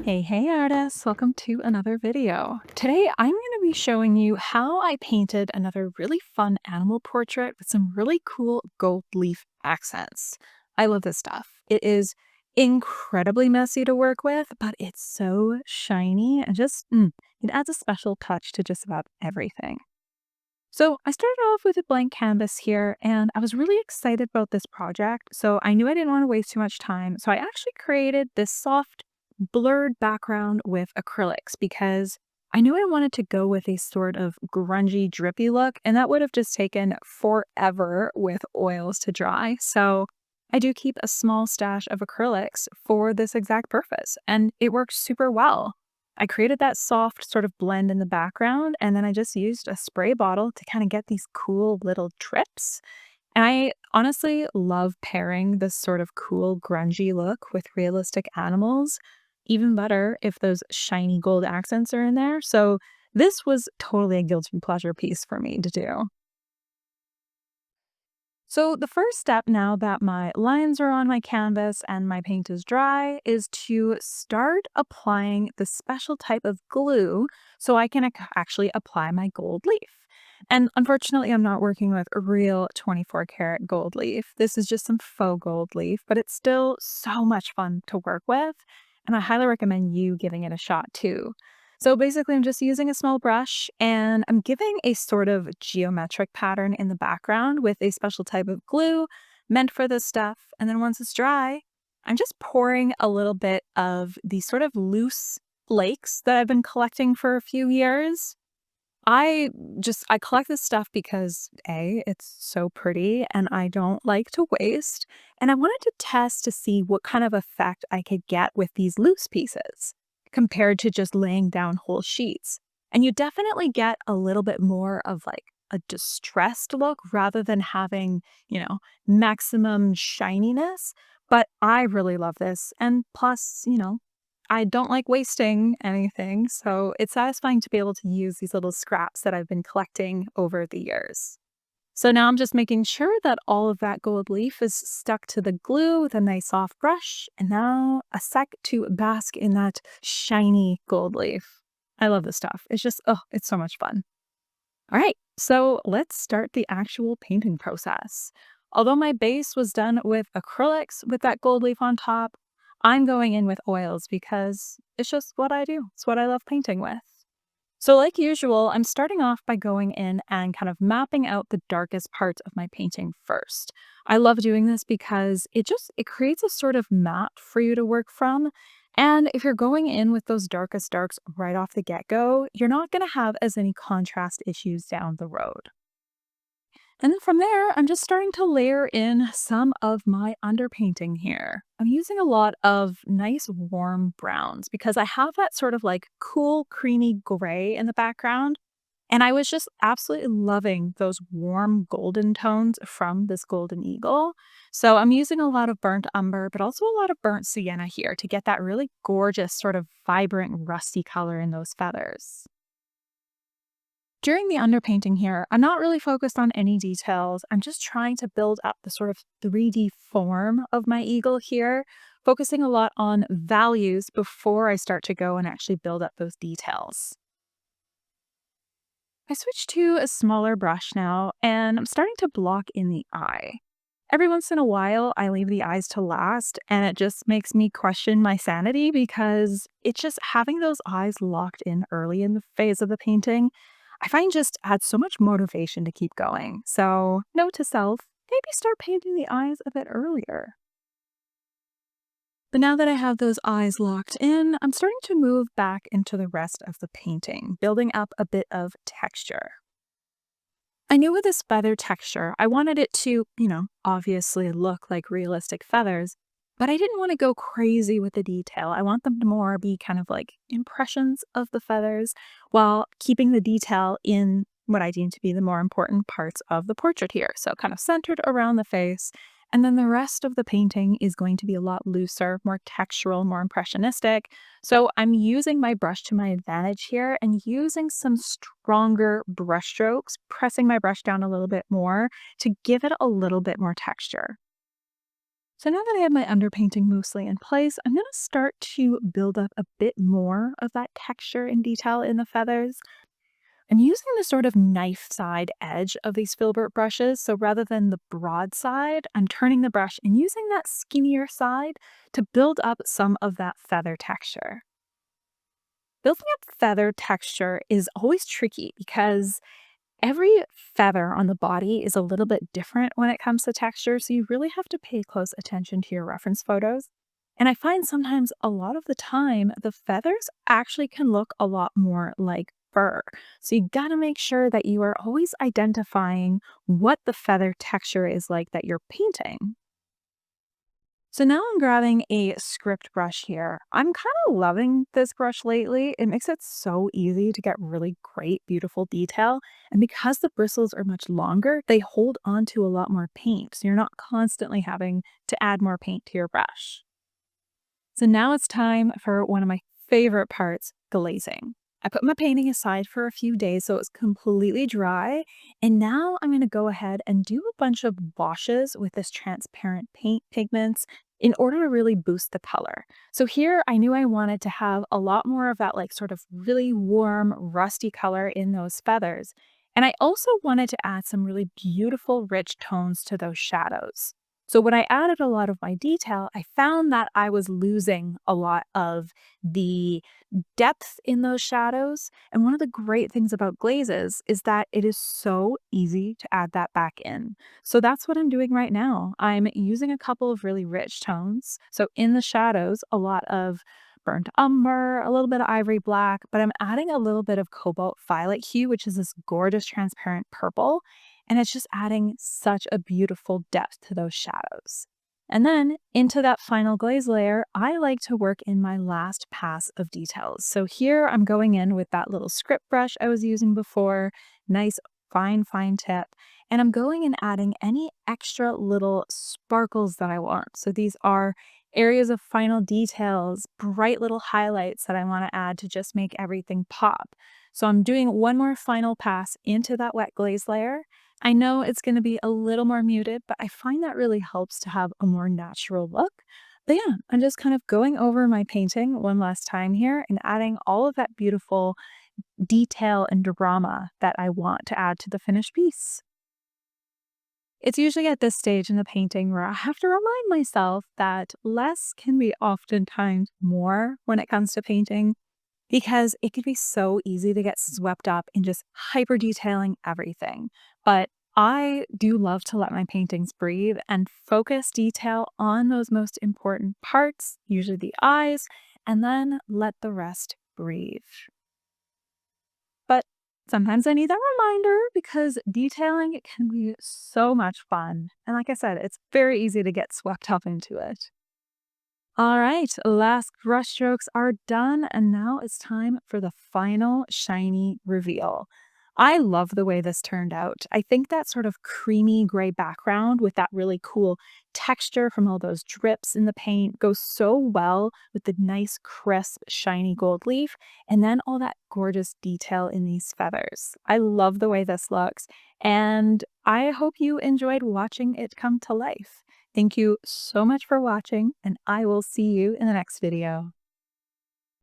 Hey artists, welcome to another video. Today I'm going to be showing you how I painted another really fun animal portrait with some really cool gold leaf accents. I love this stuff. It is incredibly messy to work with, but it's so shiny and it adds a special touch to just about everything. So I started off with a blank canvas here and I was really excited about this project. So I knew I didn't want to waste too much time. So I actually created this soft blurred background with acrylics because I knew I wanted to go with a sort of grungy, drippy look, and that would have just taken forever with oils to dry. So I do keep a small stash of acrylics for this exact purpose, and it works super well. I created that soft sort of blend in the background, and then I just used a spray bottle to kind of get these cool little drips. And I honestly love pairing this sort of cool, grungy look with realistic animals. Even better if those shiny gold accents are in there. So this was totally a guilty pleasure piece for me to do. So the first step now that my lines are on my canvas and my paint is dry is to start applying the special type of glue so I can actually apply my gold leaf. And unfortunately, I'm not working with a real 24 karat gold leaf. This is just some faux gold leaf, but it's still so much fun to work with. And I highly recommend you giving it a shot too. So basically, I'm just using a small brush and I'm giving a sort of geometric pattern in the background with a special type of glue meant for this stuff. And then once it's dry, I'm just pouring a little bit of these sort of loose flakes that I've been collecting for a few years. I collect this stuff because A, it's so pretty and I don't like to waste. And I wanted to test to see what kind of effect I could get with these loose pieces compared to just laying down whole sheets. And you definitely get a little bit more of like a distressed look rather than having, maximum shininess. But I really love this. And plus, I don't like wasting anything, so it's satisfying to be able to use these little scraps that I've been collecting over the years. So now I'm just making sure that all of that gold leaf is stuck to the glue with a nice soft brush, and now a sec to bask in that shiny gold leaf. I love this stuff. It's so much fun. All right, so let's start the actual painting process. Although my base was done with acrylics with that gold leaf on top, I'm going in with oils because it's just what I do. It's what I love painting with. So like usual, I'm starting off by going in and kind of mapping out the darkest parts of my painting first. I love doing this because it creates a sort of map for you to work from. And if you're going in with those darkest darks right off the get-go, you're not going to have as many contrast issues down the road. And then from there, I'm just starting to layer in some of my underpainting here. I'm using a lot of nice warm browns because I have that sort of like cool, creamy gray in the background. And I was just absolutely loving those warm golden tones from this golden eagle. So I'm using a lot of burnt umber, but also a lot of burnt sienna here to get that really gorgeous, sort of vibrant, rusty color in those feathers. During the underpainting here, I'm not really focused on any details. I'm just trying to build up the sort of 3D form of my eagle here, focusing a lot on values before I start to go and actually build up those details. I switched to a smaller brush now, and I'm starting to block in the eye. Every once in a while, I leave the eyes to last, and it just makes me question my sanity because it's just having those eyes locked in early in the phase of the painting, I find just adds so much motivation to keep going. So, note to self, maybe start painting the eyes a bit earlier. But now that I have those eyes locked in, I'm starting to move back into the rest of the painting, building up a bit of texture. I knew with this feather texture, I wanted it to, obviously look like realistic feathers, but I didn't want to go crazy with the detail. I want them to more be kind of like impressions of the feathers while keeping the detail in what I deem to be the more important parts of the portrait here. So kind of centered around the face. And then the rest of the painting is going to be a lot looser, more textural, more impressionistic. So I'm using my brush to my advantage here and using some stronger brush strokes, pressing my brush down a little bit more to give it a little bit more texture. So now that I have my underpainting mostly in place, I'm going to start to build up a bit more of that texture and detail in the feathers. I'm using the sort of knife side edge of these filbert brushes. So rather than the broad side, I'm turning the brush and using that skinnier side to build up some of that feather texture. Building up feather texture is always tricky because every feather on the body is a little bit different when it comes to texture, so you really have to pay close attention to your reference photos. And I find sometimes a lot of the time the feathers actually can look a lot more like fur. So you got to make sure that you are always identifying what the feather texture is like that you're painting. So now I'm grabbing a script brush here. I'm kind of loving this brush lately. It makes it so easy to get really great, beautiful detail. And because the bristles are much longer, they hold on to a lot more paint. So you're not constantly having to add more paint to your brush. So now it's time for one of my favorite parts, glazing. I put my painting aside for a few days so it's completely dry. And now I'm going to go ahead and do a bunch of washes with this transparent paint pigments in order to really boost the color. So here I knew I wanted to have a lot more of that like sort of really warm, rusty color in those feathers. And I also wanted to add some really beautiful, rich tones to those shadows. So when I added a lot of my detail, I found that I was losing a lot of the depth in those shadows. And one of the great things about glazes is that it is so easy to add that back in. So that's what I'm doing right now. I'm using a couple of really rich tones. So in the shadows, a lot of burnt umber, a little bit of ivory black, but I'm adding a little bit of cobalt violet hue, which is this gorgeous transparent purple. And it's just adding such a beautiful depth to those shadows. And then into that final glaze layer, I like to work in my last pass of details. So here I'm going in with that little script brush I was using before, nice fine tip. And I'm going and adding any extra little sparkles that I want. So these are areas of final details, bright little highlights that I want to add to just make everything pop. So I'm doing one more final pass into that wet glaze layer. I know it's going to be a little more muted, but I find that really helps to have a more natural look. But yeah, I'm just kind of going over my painting one last time here and adding all of that beautiful detail and drama that I want to add to the finished piece. It's usually at this stage in the painting where I have to remind myself that less can be oftentimes more when it comes to painting because it could be so easy to get swept up in just hyper detailing everything. But I do love to let my paintings breathe and focus detail on those most important parts, usually the eyes, and then let the rest breathe. But sometimes I need that reminder because detailing can be so much fun. And like I said, it's very easy to get swept up into it. All right, last brush strokes are done, and now it's time for the final shiny reveal. I love the way this turned out. I think that sort of creamy gray background with that really cool texture from all those drips in the paint goes so well with the nice, crisp, shiny gold leaf, and then all that gorgeous detail in these feathers. I love the way this looks, and I hope you enjoyed watching it come to life. Thank you so much for watching, and I will see you in the next video.